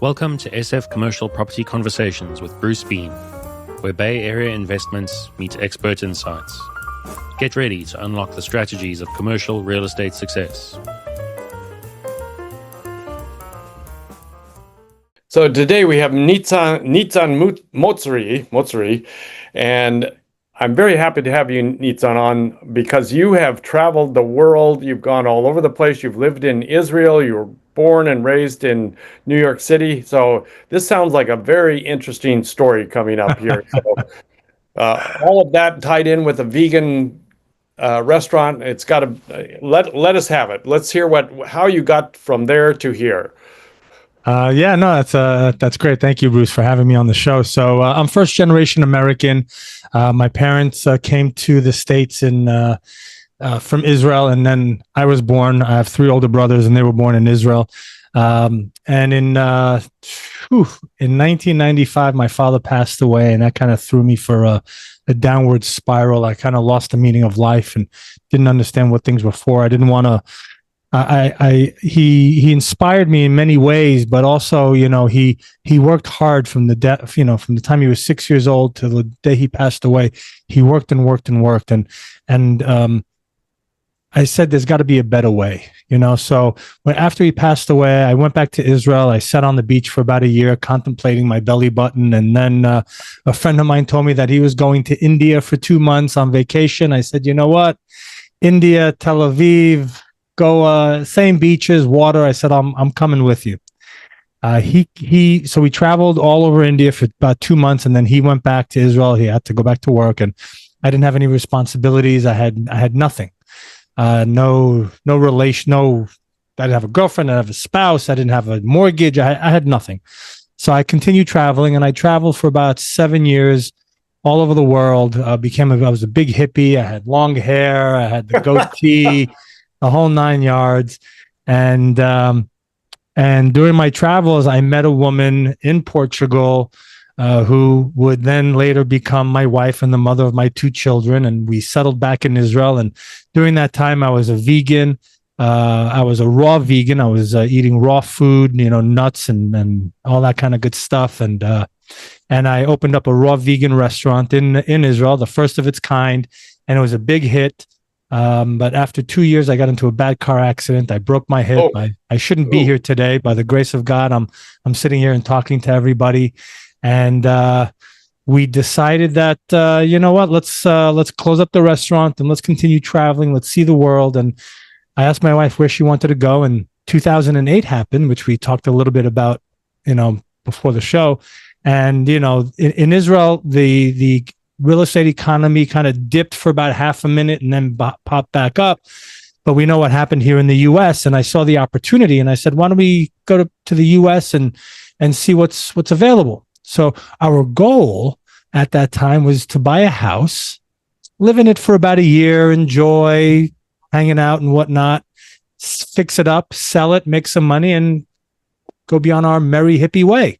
Welcome to SF Commercial Property Conversations with Bruce Bean, where Bay Area investments meet expert insights. Get ready to unlock the strategies of commercial real estate success. So today we have Nizan Mosery, and I'm very happy to have you, Nizan, on because you have traveled the world. You've gone all over the place. You've lived in Israel. You were born and raised in New York City. So this sounds like a very interesting story coming up here. So all of that tied in with a vegan restaurant. It's got to let us have it. Let's hear how you got from there to here. That's great. Thank you, Bruce, for having me on the show. So I'm first generation American. My parents came to the States from Israel, and then I was born. I have three older brothers, and they were born in Israel. And in 1995, my father passed away, and that kind of threw me for a downward spiral. I kind of lost the meaning of life and didn't understand what things were for. I didn't want to. He inspired me in many ways, but also, he worked hard from the from the time he was 6 years old to the day he passed away. He worked and worked and worked. And I said, there's got to be a better way, So after he passed away, I went back to Israel. I sat on the beach for about a year, contemplating my belly button. And then a friend of mine told me that he was going to India for 2 months on vacation. I said, you know what? India, Tel Aviv, go same beaches, water. I said, I'm coming with you. So we traveled all over India for about 2 months, and then he went back to Israel. He had to go back to work, and I didn't have any responsibilities. I had nothing. No relation. I didn't have a girlfriend. I didn't have a spouse. I didn't have a mortgage. I had nothing. So I continued traveling, and I traveled for about 7 years all over the world. I was a big hippie. I had long hair. I had the goatee. The whole 9 yards. And during my travels, I met a woman in Portugal who would then later become my wife and the mother of my 2 children. And we settled back in Israel. And during that time, I was a vegan. I was a raw vegan. I was eating raw food, nuts and all that kind of good stuff. And I opened up a raw vegan restaurant in Israel, the first of its kind. And it was a big hit. But after 2 years, I got into a bad car accident. I broke my hip. I shouldn't be here today. By the grace of God, I'm sitting here and talking to everybody. And we decided that let's close up the restaurant and let's continue traveling. Let's see the world. And I asked my wife where she wanted to go. And 2008 happened, which we talked a little bit about, before the show. And in Israel, the real estate economy kind of dipped for about half a minute and then popped back up. But we know what happened here in the U.S. And I saw the opportunity and I said, why don't we go to the U.S. and see what's available? So our goal at that time was to buy a house, live in it for about a year, enjoy hanging out and whatnot, fix it up, sell it, make some money, and go be on our merry hippie way.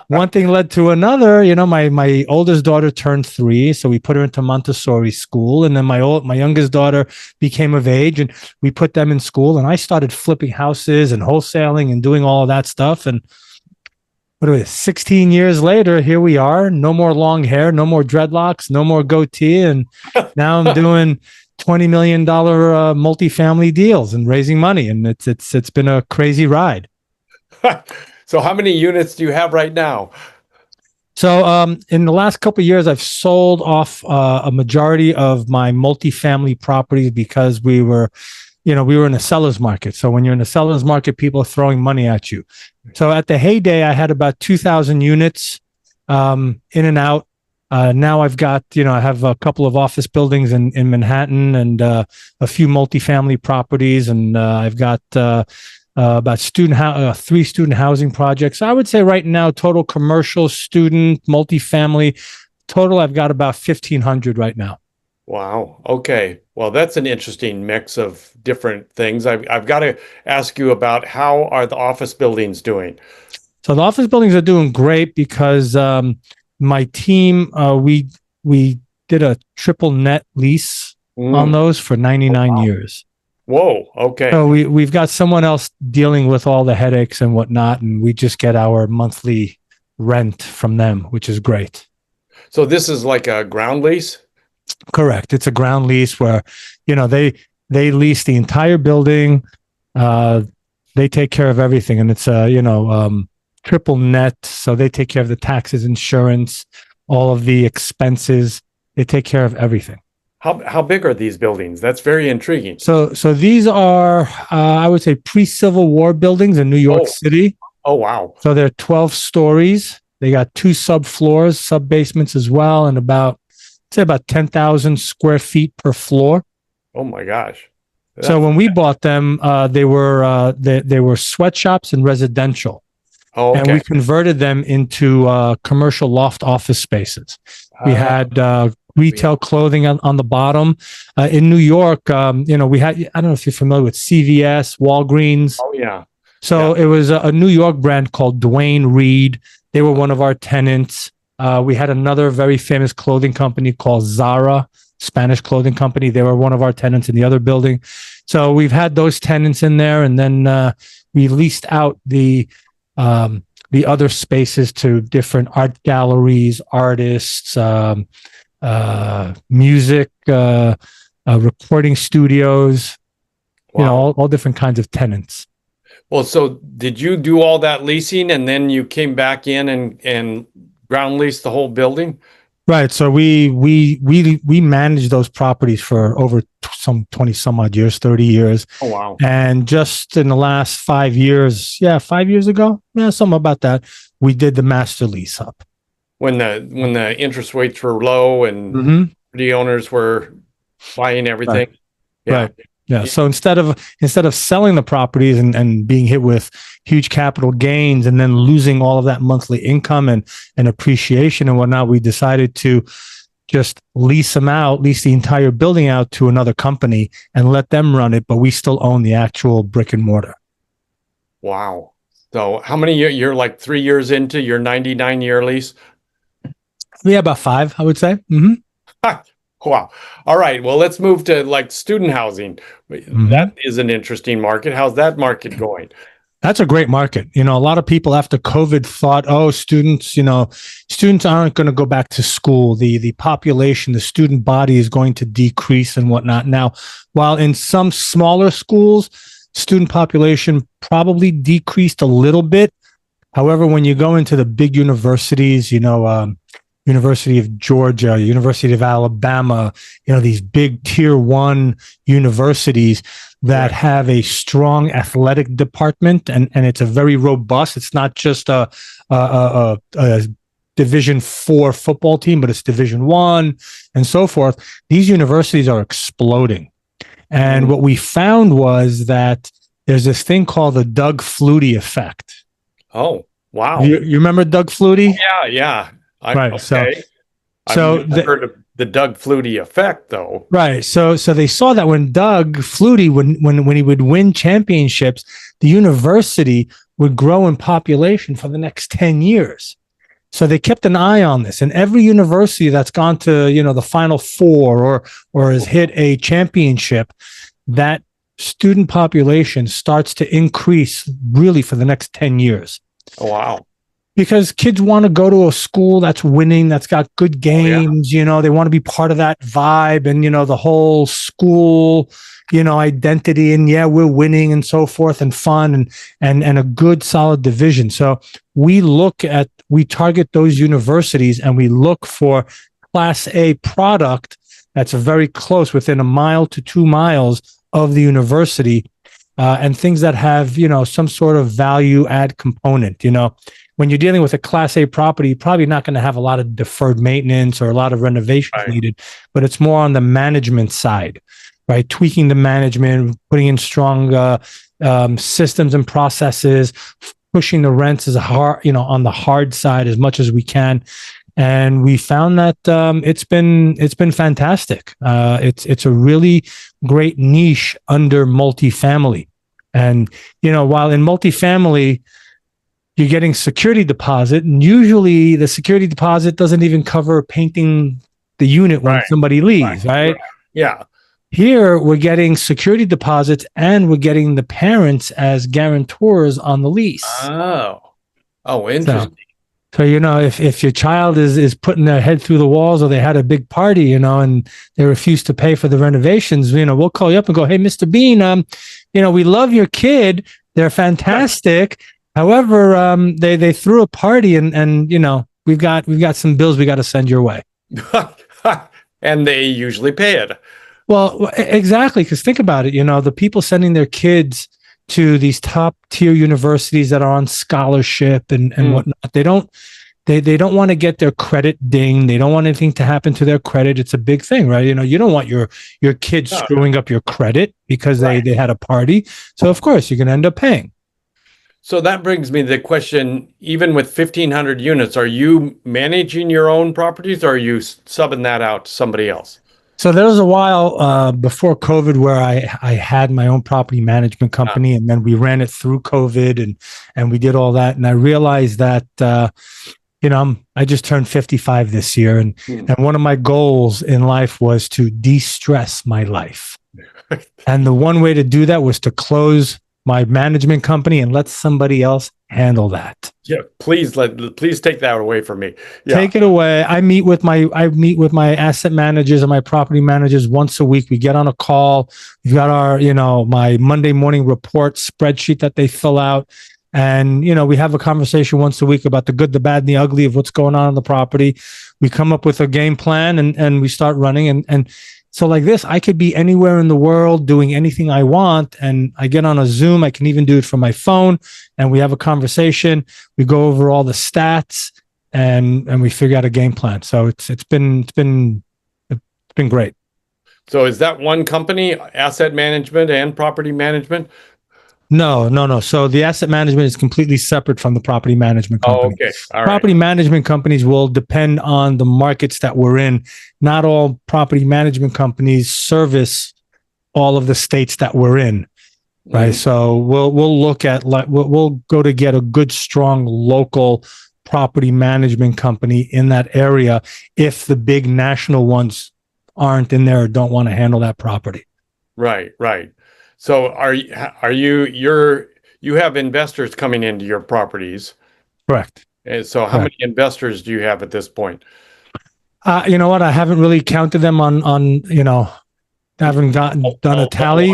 One thing led to another. My oldest daughter turned 3, so we put her into Montessori school, and then my youngest daughter became of age, and we put them in school. And I started flipping houses and wholesaling and doing all of that stuff. And 16 years later, here we are. No more long hair, no more dreadlocks, no more goatee, and now I'm doing $20 million multifamily deals and raising money, and it's been a crazy ride. So how many units do you have right now? So in the last couple of years, I've sold off a majority of my multifamily properties because we were in a seller's market. So when you're in a seller's market, people are throwing money at you. So at the heyday, I had about 2,000 units in and out. Now I've got, I have a couple of office buildings in Manhattan and a few multifamily properties. And I've got about 3 student housing projects. I would say right now, total commercial, student, multifamily, total, I've got about 1,500 right now. Wow. Okay. Well, that's an interesting mix of different things. I've got to ask you about how are the office buildings doing? So the office buildings are doing great because my team, we did a triple net lease on those for 99 years. Whoa. Okay. So we've got someone else dealing with all the headaches and whatnot, and we just get our monthly rent from them, which is great. So this is like a ground lease? Correct. It's a ground lease where, they lease the entire building. They take care of everything, and it's triple net. So they take care of the taxes, insurance, all of the expenses. They take care of everything. How big are these buildings? That's very intriguing. So these are, I would say, pre-Civil War buildings in New York City. Oh, wow. So they're 12 stories. They got 2 subfloors, sub basements as well, and about 10,000 square feet per floor. Oh my gosh. So when we bought them, they were sweatshops and residential. Oh, okay. And we converted them into commercial loft office spaces. We had retail clothing on the bottom. In New York, we had, I don't know if you're familiar with CVS, Walgreens. Oh, yeah. So it was a New York brand called Dwayne Reed. They were one of our tenants. We had another very famous clothing company called Zara, Spanish clothing company. They were one of our tenants in the other building. So we've had those tenants in there, and then we leased out the other spaces to different art galleries, artists, music, recording studios, all different kinds of tenants. Well, so did you do all that leasing and then you came back in and ground leased the whole building? Right. So we managed those properties for over some 20 some odd years, 30 years. Oh, wow. And just in the last 5 years, 5 years ago, something about that, we did the master lease up. When the interest rates were low and the owners were buying everything. Right. Yeah. Right. Yeah. So instead of selling the properties and being hit with huge capital gains and then losing all of that monthly income and appreciation and whatnot, we decided to just lease the entire building out to another company and let them run it, but we still own the actual brick and mortar. Wow. So how many years? You're like 3 years into your 99-year lease? Yeah, about 5, I would say. Mm-hmm. Wow. All right. Well, let's move to like student housing. That is an interesting market. How's that market going? That's a great market. A lot of people after COVID thought, students aren't going to go back to school. The population, the student body is going to decrease and whatnot. Now, while in some smaller schools, student population probably decreased a little bit. However, when you go into the big universities, University of Georgia, University of Alabama, these big tier 1 universities that have a strong athletic department and it's a very robust. It's not just a Division 4 football team, but it's Division 1 and so forth. These universities are exploding. And what we found was that there's this thing called the Doug Flutie effect. Oh, wow. You remember Doug Flutie? Yeah. Right. Okay. So I've heard of the Doug Flutie effect, though. Right. So they saw that when Doug Flutie, when he would win championships, the university would grow in population for the next 10 years. So they kept an eye on this, and every university that's gone to the Final Four or has hit a championship, that student population starts to increase really for the next 10 years. Oh, wow. Because kids want to go to a school that's winning, that's got good games, they want to be part of that vibe and, the whole school, identity and we're winning and so forth and fun and a good solid division. So we target those universities and we look for Class A product that's very close, within 1 mile to 2 miles of the university, and things that have, some sort of value add component, When you're dealing with a Class A property, you're probably not going to have a lot of deferred maintenance or a lot of renovations needed, but it's more on the management side, right? Tweaking the management, putting in strong systems and processes, pushing the rents as on the hard side as much as we can. And we found that it's been fantastic. It's a really great niche under multifamily. And, while in multifamily, you're getting security deposit, and usually the security deposit doesn't even cover painting the unit when somebody leaves, right? Yeah. Here, we're getting security deposits and we're getting the parents as guarantors on the lease. Oh, interesting. So if your child is putting their head through the walls, or they had a big party, and they refuse to pay for the renovations, we'll call you up and go, "Hey, Mr. Bean, we love your kid. They're fantastic. However, they threw a party, and we've got some bills we got to send your way." And they usually pay it. Well, exactly. Because think about it, the people sending their kids to these top tier universities that are on scholarship and whatnot, they don't want to get their credit dinged. They don't want anything to happen to their credit. It's a big thing, right? You don't want your kids screwing up your credit because they had a party. So of course you're going to end up paying. So that brings me to the question, even with 1,500 units, are you managing your own properties, or are you subbing that out to somebody else? So there was a while before COVID where I had my own property management company, and then we ran it through COVID and we did all that. And I realized that, I just turned 55 this year. And one of my goals in life was to de-stress my life. And the one way to do that was to close my management company and let somebody else handle that. Yeah, please take that away from me. Yeah. Take it away. I meet with my asset managers and my property managers once a week. We get on a call. We've got our, my Monday morning report spreadsheet that they fill out. And, we have a conversation once a week about the good, the bad, and the ugly of what's going on the property. We come up with a game plan and we start running. And so like this, I could be anywhere in the world doing anything I want. And I get on a Zoom. I can even do it from my phone. And we have a conversation. We go over all the stats and we figure out a game plan. So it's been great. So is that one company, asset management and property management? No. So the asset management is completely separate from the property management company. Oh, okay. All right. Property management companies will depend on the markets that we're in. Not all property management companies service all of the states that we're in, right? So we'll look at we'll go to get a good, strong local property management company in that area if the big national ones aren't in there or don't want to handle that property. Right. So you have investors coming into your properties? Correct. And so how many investors do you have at this point? You know what? I haven't really counted them on haven't done a tally.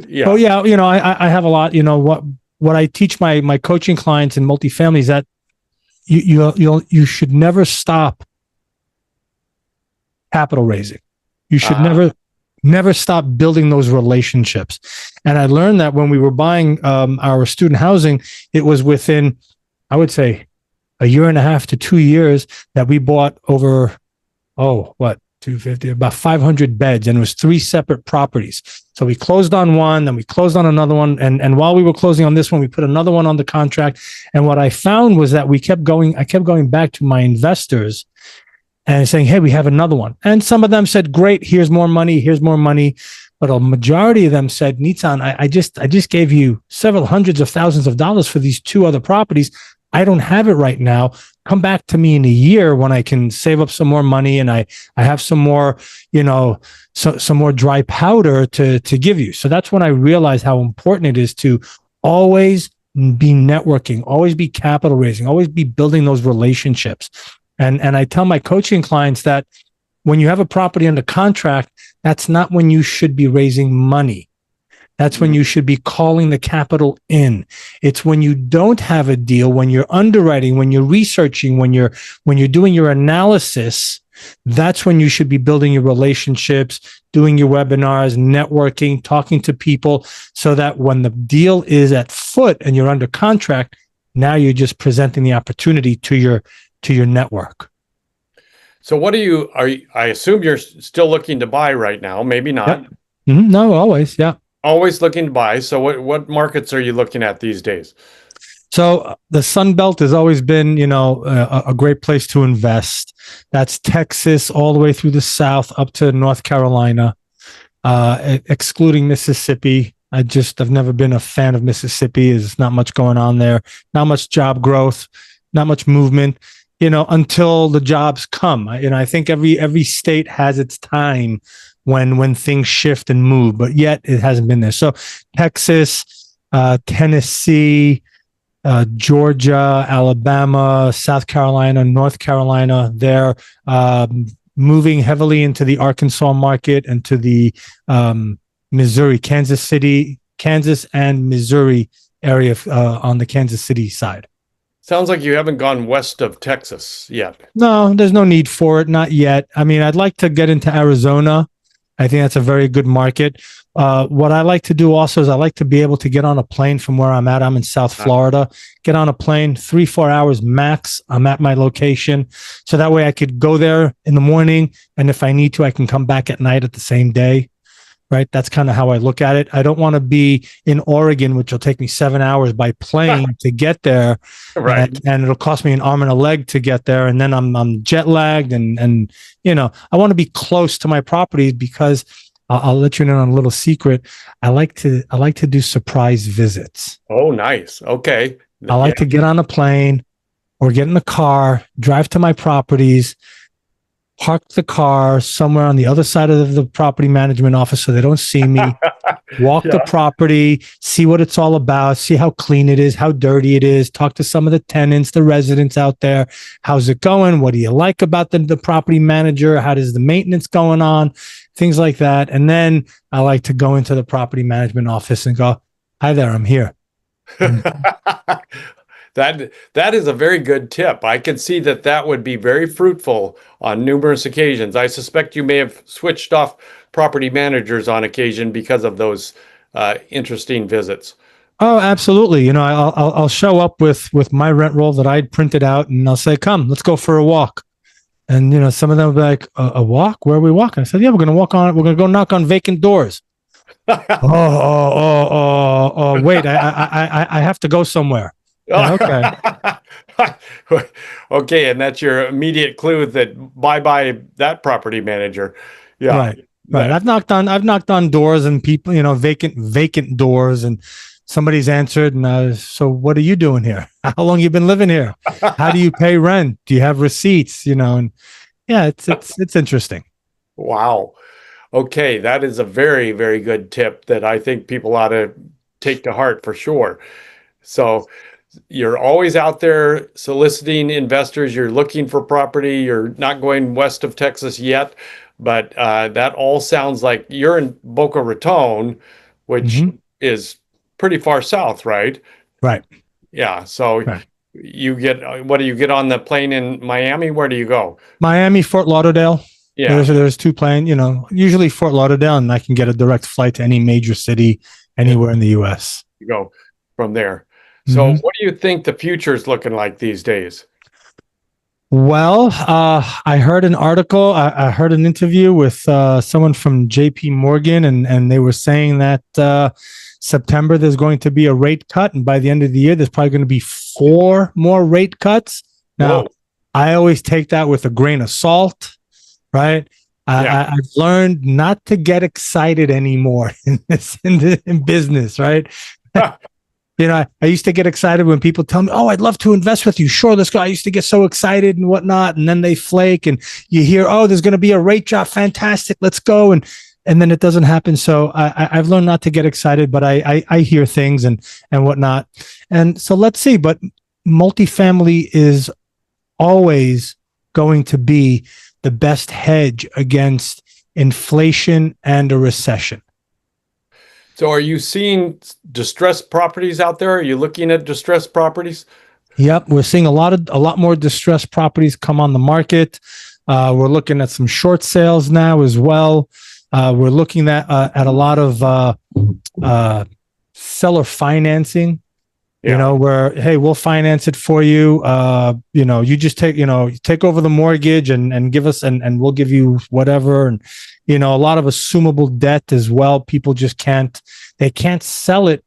Yeah. Oh yeah. I have a lot. What I teach my coaching clients in multifamily is that you should never stop capital raising. You should never stop building those relationships. And I learned that when we were buying our student housing, it was within, I would say, a year and a half to 2 years that we bought over, 250, about 500 beds, and it was 3 separate properties. So we closed on one, then we closed on another one. And while we were closing on this one, we put another one on the contract. And what I found was that I kept going back to my investors and saying, "Hey, we have another one." And some of them said, "Great, here's more money. But a majority of them said, "Nizan, I just gave you several hundreds of thousands of dollars for these 2 other properties. I don't have it right now. Come back to me in a year when I can save up some more money and I have some more, some more dry powder to give you." So that's when I realized how important it is to always be networking, always be capital raising, always be building those relationships. And I tell my coaching clients that when you have a property under contract, that's not when you should be raising money. That's when you should be calling the capital in. It's when you don't have a deal, when you're underwriting, when you're researching, when you're doing your analysis, that's when you should be building your relationships, doing your webinars, networking, talking to people, so that when the deal is at foot and you're under contract, now you're just presenting the opportunity to your network. So I assume you're still looking to buy right now, maybe not. Yep. No, always. Yeah. Always looking to buy. So what markets are you looking at these days? So the Sun Belt has always been, a great place to invest. That's Texas all the way through the South up to North Carolina, excluding Mississippi. I've never been a fan of Mississippi. There's not much going on there, not much job growth, not much movement, until the jobs come. I think every state has its time when things shift and move, but yet it hasn't been there. So Texas, Tennessee, Georgia, Alabama, South Carolina, North Carolina, they're moving heavily into the Arkansas market and to the Missouri, Kansas and Missouri area on the Kansas City side. Sounds like you haven't gone west of Texas yet. No, there's no need for it. Not yet. I mean, I'd like to get into Arizona. I think that's a very good market. What I like to do also is I like to be able to get on a plane from where I'm at. I'm in South Florida. Get on a plane, 3-4 hours max. I'm at my location. So that way I could go there in the morning. And if I need to, I can come back at night at the same day. Right. That's kind of how I look at it. I don't want to be in Oregon, which will take me 7 hours by plane to get there. Right. And it'll cost me an arm and a leg to get there. And then I'm jet lagged and, you know, I want to be close to my properties because I'll let you in on a little secret. I like to do surprise visits. Oh, nice. Okay. I like to get on a plane or get in the car, drive to my properties, park the car somewhere on the other side of the property management office so they don't see me, walk the property, see what it's all about, see how clean it is, how dirty it is, talk to some of the tenants, the residents out there. How's it going? What do you like about the property manager? How does the maintenance going on? Things like that. And then I like to go into the property management office and go, hi there, I'm here. That is a very good tip. I can see that would be very fruitful on numerous occasions. I suspect you may have switched off property managers on occasion because of those interesting visits. Oh, absolutely. You know, I'll show up with my rent roll that I'd printed out, and I'll say, "Come, let's go for a walk." And you know, some of them will be like, "A walk? Where are we walking?" I said, "Yeah, we're going to walk on. We're going to go knock on vacant doors." Wait, I have to go somewhere. Yeah, okay. Okay, and that's your immediate clue that bye that property manager. Yeah. Right. I've knocked on doors and people, you know, vacant doors, and somebody's answered. And so, what are you doing here? How long you been living here? How do you pay rent? Do you have receipts? You know, and yeah, it's interesting. Wow. Okay, that is a very, very good tip that I think people ought to take to heart for sure. So you're always out there soliciting investors. You're looking for property. You're not going west of Texas yet, but that all sounds like you're in Boca Raton, which is pretty far south, right? Right. Yeah. So you get, what do you get on the plane in Miami? Where do you go? Miami, Fort Lauderdale. Yeah. There's two planes, you know, usually Fort Lauderdale, and I can get a direct flight to any major city anywhere in the U.S. You go from there. So what do you think the future is looking like these days? Well, I heard an article, I heard an interview with someone from JP Morgan, and they were saying that September there's going to be a rate cut, and by the end of the year there's probably going to be 4 more rate cuts. Now, I always take that with a grain of salt, right? I've learned not to get excited anymore in business, right? You know, I used to get excited when people tell me, "Oh, I'd love to invest with you. Sure, let's go." I used to get so excited and whatnot, and then they flake, and you hear, "Oh, there's going to be a rate drop. Fantastic, let's go," and then it doesn't happen. So I've learned not to get excited, but I hear things and whatnot, and so let's see. But multifamily is always going to be the best hedge against inflation and a recession. So are you seeing distressed properties out there? Are you looking at distressed properties? Yep, we're seeing a lot more distressed properties come on the market. We're looking at some short sales now as well. We're looking at a lot of seller financing. You know, where, hey, we'll finance it for you. You know, you just take over the mortgage and give us, and we'll give you whatever. And, you know, a lot of assumable debt as well. People just can't sell it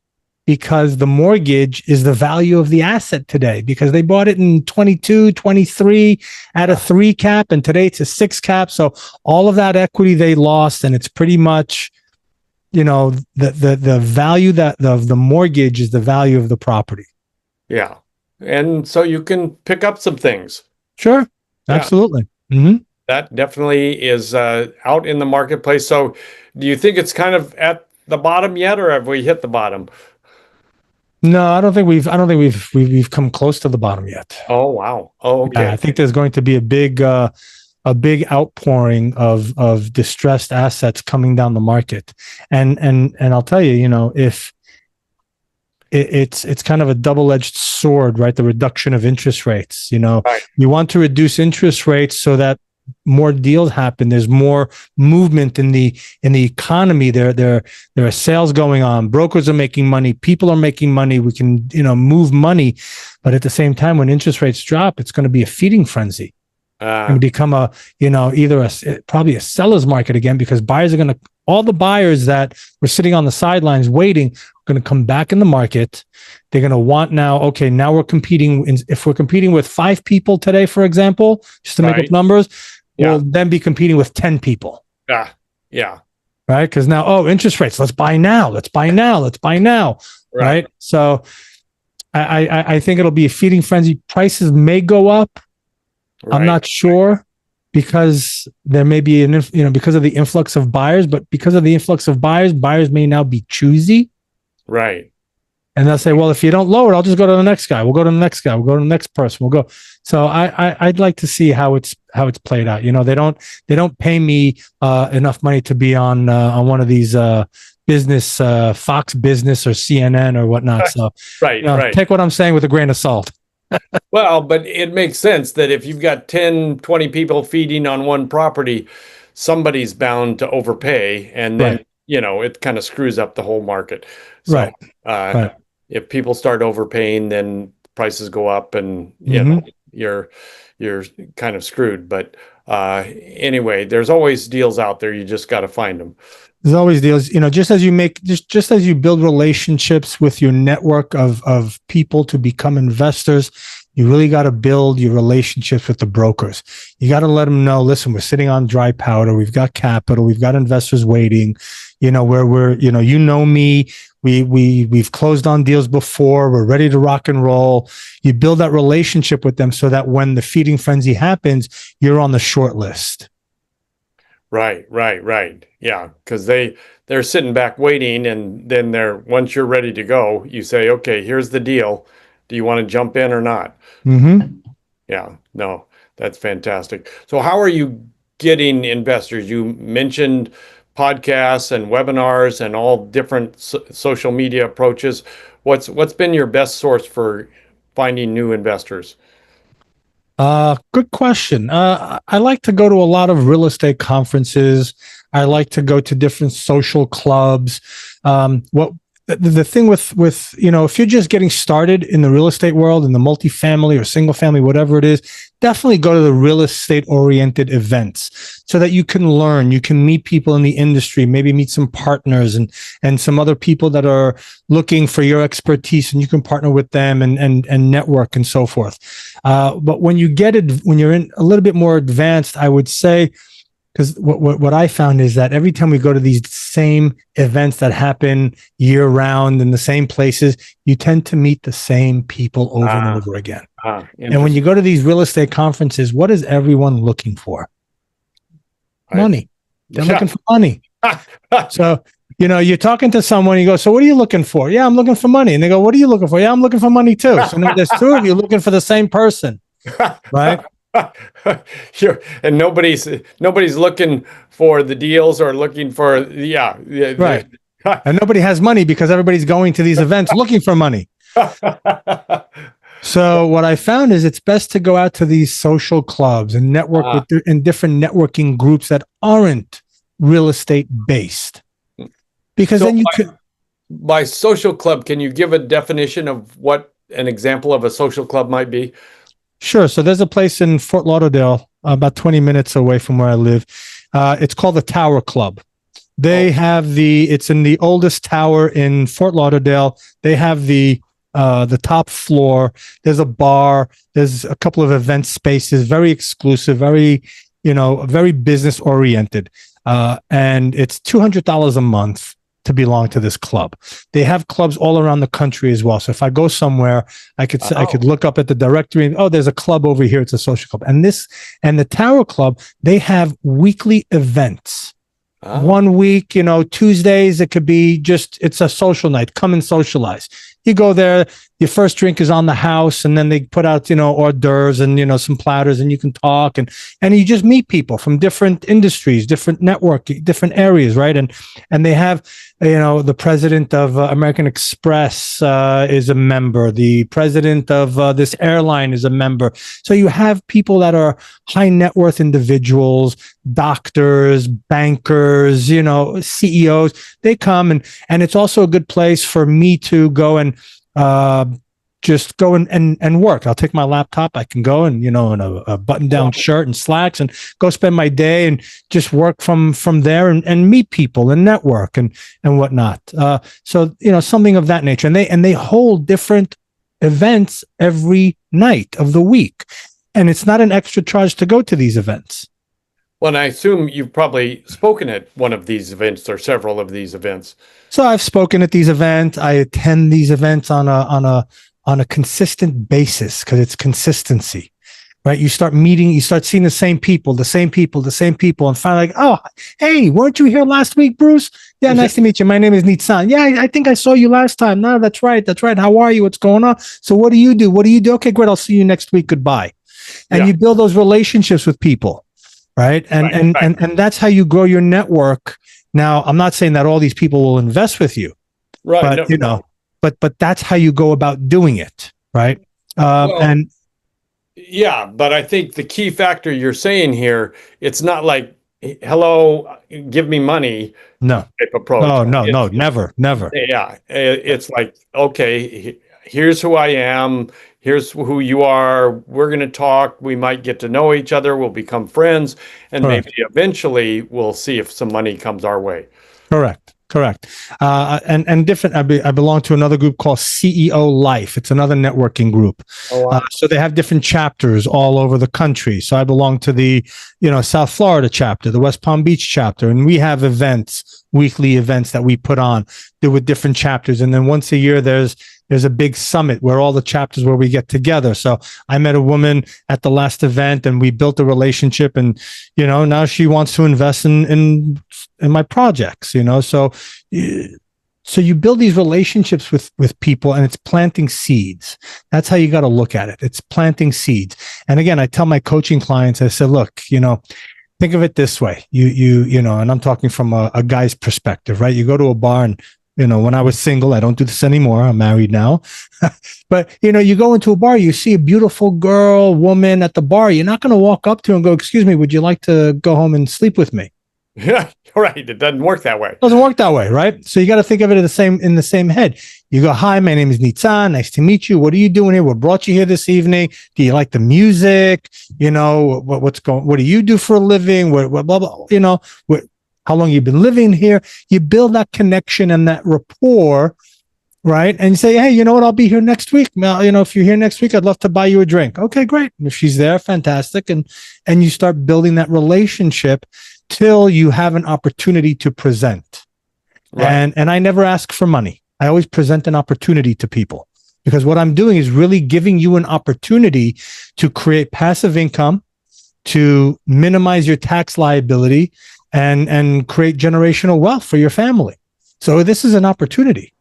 because the mortgage is the value of the asset today, because they bought it in 22, 23 at a 3 cap, and today it's a 6 cap. So all of that equity they lost, and it's pretty much, you know, the value that of the mortgage is the value of the property. Yeah. And so you can pick up some things. Sure. Absolutely. Mm-hmm. That definitely is out in the marketplace. So, do you think it's kind of at the bottom yet, or have we hit the bottom? No, I don't think we've come close to the bottom yet. Oh, wow. Oh, Yeah, okay. I think there's going to be a big outpouring of distressed assets coming down the market. And I'll tell you, if it's kind of a double-edged sword, right? The reduction of interest rates. Right. You want to reduce interest rates so that more deals happen. There's more movement in the economy. There are sales going on. Brokers are making money. People are making money. We can move money, but at the same time, when interest rates drop, it's going to be a feeding frenzy. And become probably a seller's market again, because all the buyers that were sitting on the sidelines waiting are going to come back in the market. They're going to want now we're competing. If we're competing with 5 people today, for example, just to make up numbers, we'll then be competing with 10 people. Yeah. Right. Because now, interest rates, let's buy now. Right. So I think it'll be a feeding frenzy. Prices may go up. I'm not sure, because there may be because of the influx of buyers, but because of the influx of buyers may now be choosy. Right. And they'll say, well, if you don't lower it, I'll just go to the next guy. We'll go to the next guy. We'll go to the next person. We'll go. So I'd like to see how it's played out. They don't pay me enough money to be on one of these business, Fox Business or CNN or whatnot. So right. Take what I'm saying with a grain of salt. Well, but it makes sense that if you've got 10, 20 people feeding on one property, somebody's bound to overpay, and then, it kind of screws up the whole market. So, if people start overpaying, then prices go up, and, you're kind of screwed. But anyway, there's always deals out there. You just got to find them. There's always deals, just as you build relationships with your network of people to become investors, you really got to build your relationships with the brokers. You got to let them know, listen, we're sitting on dry powder. We've got capital. We've got investors waiting, me. We've closed on deals before. We're ready to rock and roll. You build that relationship with them so that when the feeding frenzy happens, you're on the short list. Right. Yeah, because they're sitting back waiting, and then once you're ready to go, you say, okay, here's the deal. Do you want to jump in or not? Mm-hmm. Yeah, no, that's fantastic. So how are you getting investors? You mentioned podcasts and webinars and all different social media approaches. What's been your best source for finding new investors? Good question. I like to go to a lot of real estate conferences. I like to go to different social clubs. The thing with if you're just getting started in the real estate world, in the multifamily or single family, whatever it is, definitely go to the real estate oriented events so that you can learn, you can meet people in the industry, maybe meet some partners and some other people that are looking for your expertise, and you can partner with them and network and so forth. But when you're in a little bit more advanced, I would say, because what I found is that every time we go to these same events that happen year round in the same places, you tend to meet the same people over and over again. And when you go to these real estate conferences, what is everyone looking for? Money. They're looking for money. So, you're talking to someone, you go, so what are you looking for? Yeah, I'm looking for money. And they go, what are you looking for? Yeah, I'm looking for money too. So now there's 2 of you looking for the same person, right? And nobody's looking for the deals or looking for right. And nobody has money because everybody's going to these events looking for money. So what I found is it's best to go out to these social clubs and network in different networking groups that aren't real estate based, because then you could. By social club, can you give a definition of what an example of a social club might be? Sure. So there's a place in Fort Lauderdale, about 20 minutes away from where I live. It's called the Tower Club. They have it's in the oldest tower in Fort Lauderdale. They have the top floor. There's a bar. There's a couple of event spaces, very exclusive, very business oriented. And it's $200 a month to belong to this club. They have clubs all around the country as well. So if I go somewhere, I could look up at the directory and, oh, there's a club over here. It's a social club. And the Tarot Club, they have weekly events. Oh. 1 week, Tuesdays, it could be it's a social night. Come and socialize. You go there, your first drink is on the house, and then they put out, hors d'oeuvres and, some platters, and you can talk and you just meet people from different industries, different network, different areas, right? And they have, the president of American Express is a member. The president of this airline is a member. So you have people that are high net worth individuals, doctors, bankers, CEOs. They come and it's also a good place for me to go and just go and work. I'll take my laptop. I can go and, in a button down shirt and slacks and go spend my day and just work from there and meet people and network and whatnot. So, something of that nature. And they hold different events every night of the week. And it's not an extra charge to go to these events. Well, and I assume you've probably spoken at one of these events or several of these events. So I've spoken at these events. I attend these events on a consistent basis because it's consistency, right? You start seeing the same people, and finally, like, oh, hey, weren't you here last week, Bruce? Yeah, nice to meet you. My name is Nizan. Yeah, I think I saw you last time. No, that's right. How are you? What's going on? So what do you do? Okay, great. I'll see you next week. Goodbye. And you build those relationships with people. Right. And that's how you grow your network. Now, I'm not saying that all these people will invest with you, right? But but that's how you go about doing it. Right. But I think the key factor you're saying here, it's not like, hello, give me money. No type approach. No, never. Yeah. It's like, okay, here's who I am. Here's who you are. We're going to talk. We might get to know each other. We'll become friends. And Correct. maybe eventually we'll see if some money comes our way. Correct. And different. I belong to another group called CEO Life. It's another networking group. Oh, wow. So they have different chapters all over the country. So I belong to the, South Florida chapter, the West Palm Beach chapter, and we have weekly events that we put on with different chapters. And then once a year, there's a big summit where all the chapters where we get together. So I met a woman at the last event and we built a relationship, and, now she wants to invest in my projects, so you build these relationships with people, and it's planting seeds. That's how you got to look at it. It's planting seeds. And again, I tell my coaching clients, I said, look, think of it this way. And I'm talking from a guy's perspective, right? You go to a bar and, when I was single, I don't do this anymore. I'm married now. But, you go into a bar, you see a beautiful woman at the bar. You're not going to walk up to her and go, excuse me, would you like to go home and sleep with me? Yeah, right. It doesn't work that way. It doesn't work that way, right? So you got to think of it in the same head. You go, hi, my name is Nizan. Nice to meet you. What are you doing here? What brought you here this evening? Do you like the music? What do you do for a living? What blah, blah, how long you've been living here? You build that connection and that rapport, right? And you say, hey, you know what? I'll be here next week. Now, if you're here next week, I'd love to buy you a drink. Okay, great. And if she's there, fantastic. And you start building that relationship till you have an opportunity to present. Right. And I never ask for money. I always present an opportunity to people, because what I'm doing is really giving you an opportunity to create passive income, to minimize your tax liability, and create generational wealth for your family. So this is an opportunity.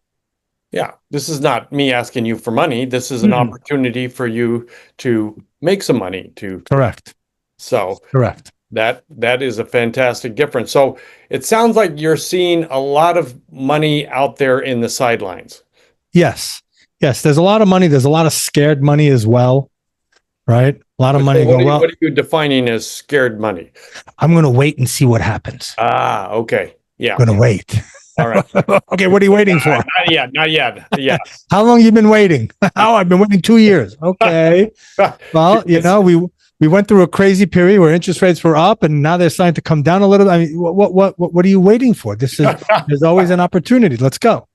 Yeah, this is not me asking you for money. This is an opportunity for you to make some money. Correct. So correct. That is a fantastic difference. So it sounds like you're seeing a lot of money out there in the sidelines. Yes. There's a lot of money. There's a lot of scared money as well. Right? A lot of money. What are you defining as scared money? I'm going to wait and see what happens. Ah, okay. Yeah. I'm going to wait. All right. Okay. What are you waiting for? Not yet. Yeah. How long you been waiting? I've been waiting 2 years. Okay. Well, we went through a crazy period where interest rates were up, and now they're starting to come down a little. I mean, what are you waiting for? There's always an opportunity. Let's go.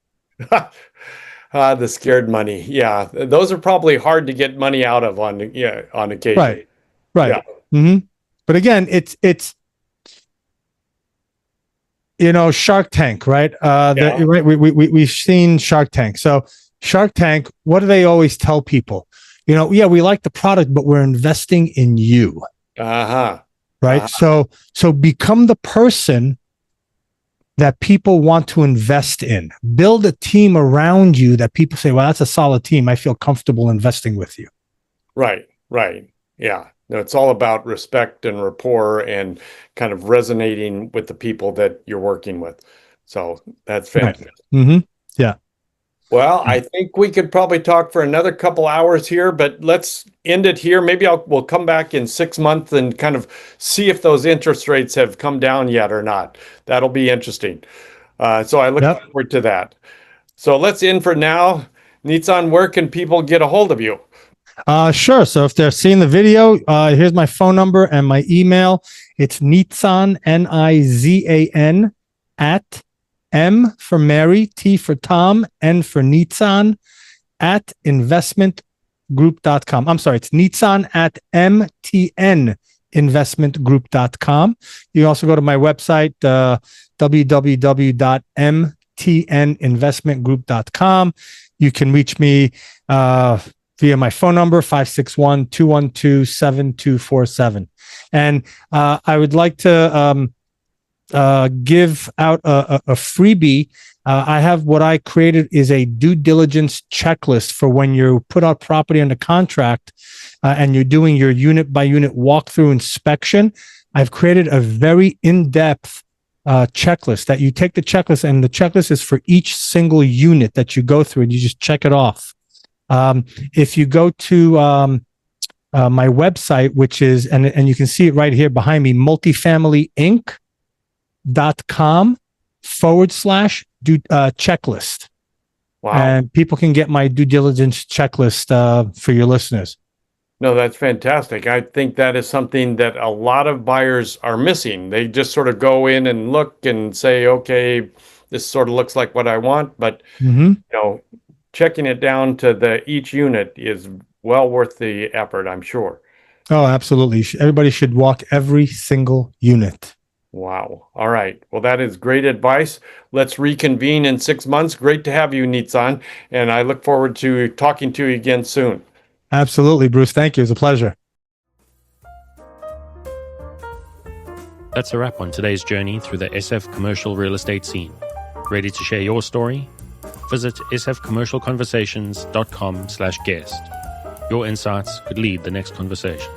The scared money. Yeah. Those are probably hard to get money out of on occasion. Right. Yeah. Mm-hmm. But again, it's Shark Tank, right? Yeah. Right. We've seen Shark Tank. So Shark Tank, what do they always tell people? Yeah, we like the product, but we're investing in you, Uh-huh. right? So become the person that people want to invest in. Build a team around you that people say, well, that's a solid team. I feel comfortable investing with you. Right. Yeah. No, it's all about respect and rapport and kind of resonating with the people that you're working with. So that's Right. fantastic. Mm-hmm. Yeah. Well, I think we could probably talk for another couple hours here, but let's end it here. Maybe we'll come back in 6 months and kind of see if those interest rates have come down yet or not. That'll be interesting. So I look Yep. forward to that. So let's end for now. Nitsan, where can people get a hold of you? Sure. So if they're seeing the video, here's my phone number and my email. It's Nizan, Nizan, at M for Mary, T for Tom, N for Nizan, at investmentgroup.com. I'm sorry, it's Nizan at mtninvestmentgroup.com. You can also go to my website, www.mtninvestmentgroup.com. You can reach me via my phone number, 561-212-7247. And I would like to give out a freebie. I have what I created is a due diligence checklist for when you put out property under contract and you're doing your unit by unit walkthrough inspection. I've created a very in-depth checklist that you take the checklist, and the checklist is for each single unit that you go through, and you just check it off. If you go to my website, which is, and you can see it right here behind me, multifamilyinc.com/checklist. Wow. And people can get my due diligence checklist for your listeners. No, that's fantastic. I think that is something that a lot of buyers are missing. They just sort of go in and look and say, okay, this sort of looks like what I want, but checking it down to each unit is well worth the effort, I'm sure. Oh, absolutely. Everybody should walk every single unit. Wow. All right. Well, that is great advice. Let's reconvene in 6 months. Great to have you, Nizan, and I look forward to talking to you again soon. Absolutely, Bruce. Thank you. It was a pleasure. That's a wrap on today's journey through the SF commercial real estate scene. Ready to share your story? Visit sfcommercialconversations.com/guest. Your insights could lead the next conversation.